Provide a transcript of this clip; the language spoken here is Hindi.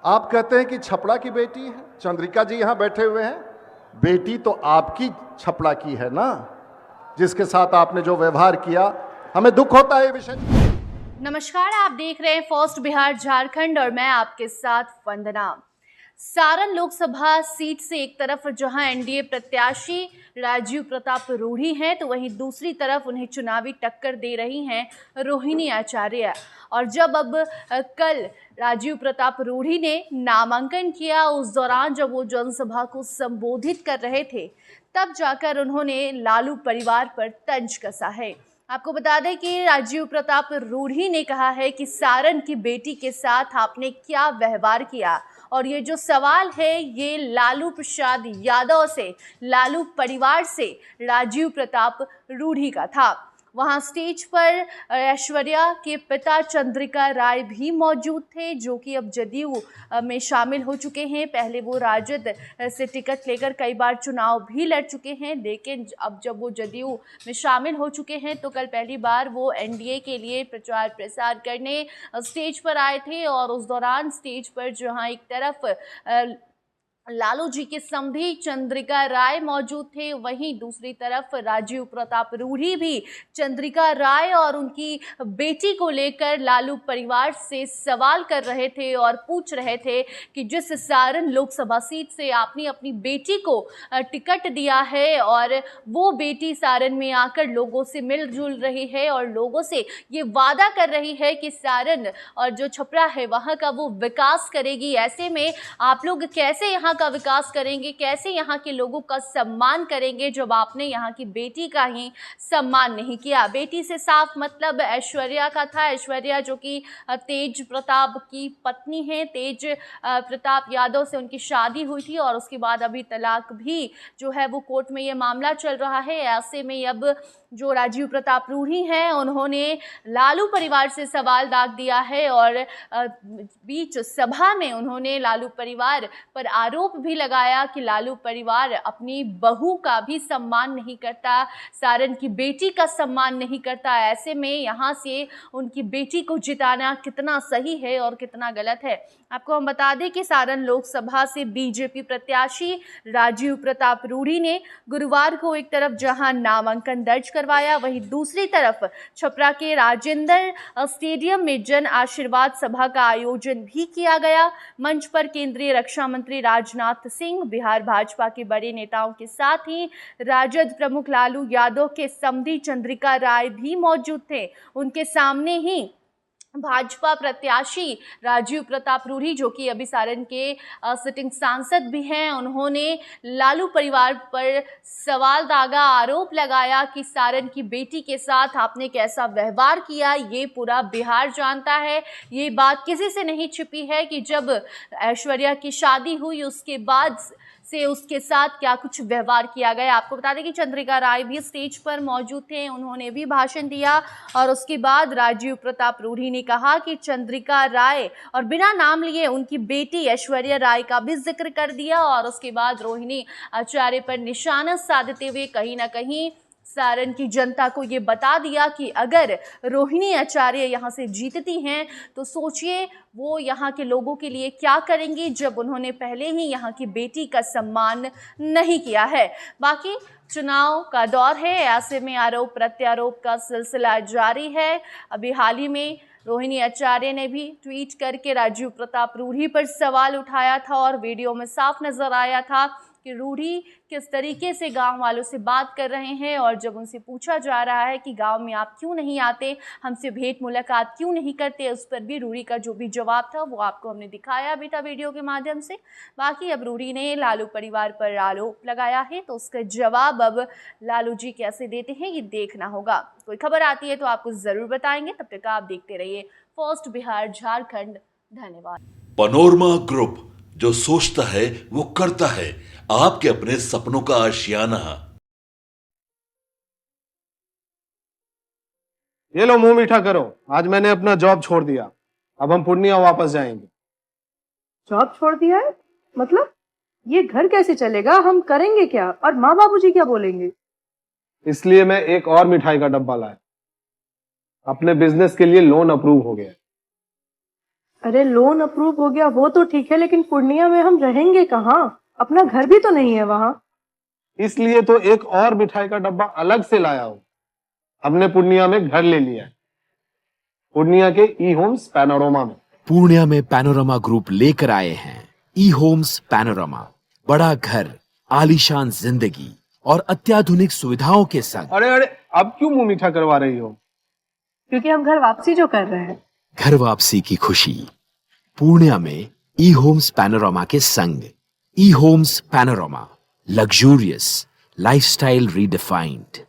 आप कहते हैं कि छपड़ा की बेटी है, चंद्रिका जी यहां बैठे हुए हैं, बेटी तो आपकी छपड़ा की है ना, जिसके साथ आपने जो व्यवहार किया, हमें दुख होता है ये विषय। नमस्कार, आप देख रहे हैं फर्स्ट बिहार झारखंड और मैं आपके साथ वंदना। सारण लोकसभा सीट से एक तरफ जहां एनडीए प्रत्याशी राजीव प्रताप रूढ़ी हैं, तो वहीं दूसरी तरफ उन्हें चुनावी टक्कर दे रही हैं रोहिणी आचार्य। और जब अब कल राजीव प्रताप रूढ़ी ने नामांकन किया, उस दौरान जब वो जनसभा को संबोधित कर रहे थे, तब जाकर उन्होंने लालू परिवार पर तंज कसा है। आपको बता दें कि राजीव प्रताप रूढ़ी ने कहा है कि सारण की बेटी के साथ आपने क्या व्यवहार किया, और ये जो सवाल है ये लालू प्रसाद यादव से, लालू परिवार से राजीव प्रताप रूढ़ी का था। वहां स्टेज पर ऐश्वर्या के पिता चंद्रिका राय भी मौजूद थे, जो कि अब जदयू में शामिल हो चुके हैं। पहले वो राजद से टिकट लेकर कई बार चुनाव भी लड़ चुके हैं, लेकिन अब जब वो जदयू में शामिल हो चुके हैं तो कल पहली बार वो एनडीए के लिए प्रचार प्रसार करने स्टेज पर आए थे। और उस दौरान स्टेज पर जहां एक तरफ लालू जी के समधी चंद्रिका राय मौजूद थे, वहीं दूसरी तरफ राजीव प्रताप रूढ़ी भी चंद्रिका राय और उनकी बेटी को लेकर लालू परिवार से सवाल कर रहे थे और पूछ रहे थे कि जिस सारण लोकसभा सीट से आपने अपनी बेटी को टिकट दिया है और वो बेटी सारण में आकर लोगों से मिलजुल रही है और लोगों से ये वादा कर रही है कि सारण और जो छपरा है वहाँ का वो विकास करेगी, ऐसे में आप लोग कैसे यहाँ का विकास करेंगे, कैसे यहाँ के लोगों का सम्मान करेंगे जब आपने यहाँ की बेटी का ही सम्मान नहीं किया। बेटी से साफ मतलब ऐश्वर्या का था। ऐश्वर्या जो कि तेज प्रताप की पत्नी है, तेज प्रताप यादव से उनकी शादी हुई थी और उसके बाद अभी तलाक भी जो है वो कोर्ट में ये मामला चल रहा है। ऐसे में अब जो राजीव प्रताप रूढ़ी हैं उन्होंने लालू परिवार से सवाल दाग दिया है और बीच सभा में उन्होंने लालू परिवार पर आरोप भी लगाया कि लालू परिवार अपनी बहू का भी सम्मान नहीं करता, सारण की बेटी का सम्मान नहीं करता। ऐसे में यहाँ से उनकी बेटी को जिताना कितना सही है और कितना गलत है। आपको हम बता दें कि सारण लोकसभा से बीजेपी प्रत्याशी राजीव प्रताप रूढ़ी ने गुरुवार को एक तरफ जहां नामांकन दर्ज करवाया, वहीं दूसरी तरफ छपरा के राजेंद्र स्टेडियम में जन आशीर्वाद सभा का आयोजन भी किया गया। मंच पर केंद्रीय रक्षा मंत्री राजनाथ सिंह, बिहार भाजपा के बड़े नेताओं के साथ ही राजद प्रमुख लालू यादव के समधी चंद्रिका राय भी मौजूद थे। उनके सामने ही भाजपा प्रत्याशी राजीव प्रताप रूढ़ी, जो कि अभी सारण के सिटिंग सांसद भी हैं, उन्होंने लालू परिवार पर सवाल दागा, आरोप लगाया कि सारण की बेटी के साथ आपने कैसा व्यवहार किया, ये पूरा बिहार जानता है। ये बात किसी से नहीं छिपी है कि जब ऐश्वर्या की शादी हुई उसके बाद से उसके साथ क्या कुछ व्यवहार किया गया। आपको बता दें कि चंद्रिका राय भी स्टेज पर मौजूद थे, उन्होंने भी भाषण दिया और उसके बाद राजीव प्रताप रूढ़ी ने कहा कि चंद्रिका राय और बिना नाम लिए उनकी बेटी ऐश्वर्या राय का भी जिक्र कर दिया और उसके बाद रोहिणी आचार्य पर निशाना साधते हुए कहीं ना कहीं सारण की जनता को ये बता दिया कि अगर रोहिणी आचार्य यहाँ से जीतती हैं तो सोचिए वो यहाँ के लोगों के लिए क्या करेंगी, जब उन्होंने पहले ही यहाँ की बेटी का सम्मान नहीं किया है। बाकी चुनाव का दौर है, ऐसे में आरोप प्रत्यारोप का सिलसिला जारी है। अभी हाल ही में रोहिणी आचार्य ने भी ट्वीट करके राजीव प्रताप रूढ़ी पर सवाल उठाया था और वीडियो में साफ नजर आया था कि रूढ़ी किस तरीके से गांव वालों से बात कर रहे हैं और जब उनसे पूछा जा रहा है कि गांव में आप क्यों नहीं आते, हमसे भेंट मुलाकात क्यों नहीं करते, उस पर भी रूढ़ी का जो भी जवाब था वो आपको हमने दिखाया भी था वीडियो के माध्यम से। बाकी अब रूढ़ी ने लालू परिवार पर आरोप लगाया है, तो उसका जवाब अब लालू जी कैसे देते हैं ये देखना होगा। कोई खबर आती है तो आपको जरूर बताएंगे, तब तक आप देखते रहिए फर्स्ट बिहार झारखंड। धन्यवाद। पनोरमा ग्रुप, जो सोचता है वो करता है, आपके अपने सपनों का आशियाना। ये लो मुंह मीठा करो, आज मैंने अपना जॉब छोड़ दिया, अब हम पूर्णिया वापस जाएंगे। जॉब छोड़ दिया है? मतलब ये घर कैसे चलेगा, हम करेंगे क्या और माँ बाबूजी क्या बोलेंगे? इसलिए मैं एक और मिठाई का डब्बा लाया, अपने बिजनेस के लिए लोन अप्रूव हो गया। अरे लोन अप्रूव हो गया वो तो ठीक है, लेकिन पूर्णिया में हम रहेंगे कहाँ? अपना घर भी तो नहीं है वहाँ। इसलिए तो एक और मिठाई का डब्बा अलग से लाया हूँ। हमने पूर्णिया में घर ले लिया है, पूर्णिया के ई होम्स पैनोरमा में। पूर्णिया में पैनोरमा ग्रुप लेकर आए हैं ई होम्स पैनोरमा, बड़ा घर, आलीशान जिंदगी और अत्याधुनिक सुविधाओं के संग। अरे अरे, अब क्यों मुंह मीठा करवा रही हो? क्योंकि हम घर वापसी जो कर रहे हैं। घर वापसी की खुशी पूर्णिया में ई होम्स पैनोरमा के संग। ई homes panorama, luxurious lifestyle redefined.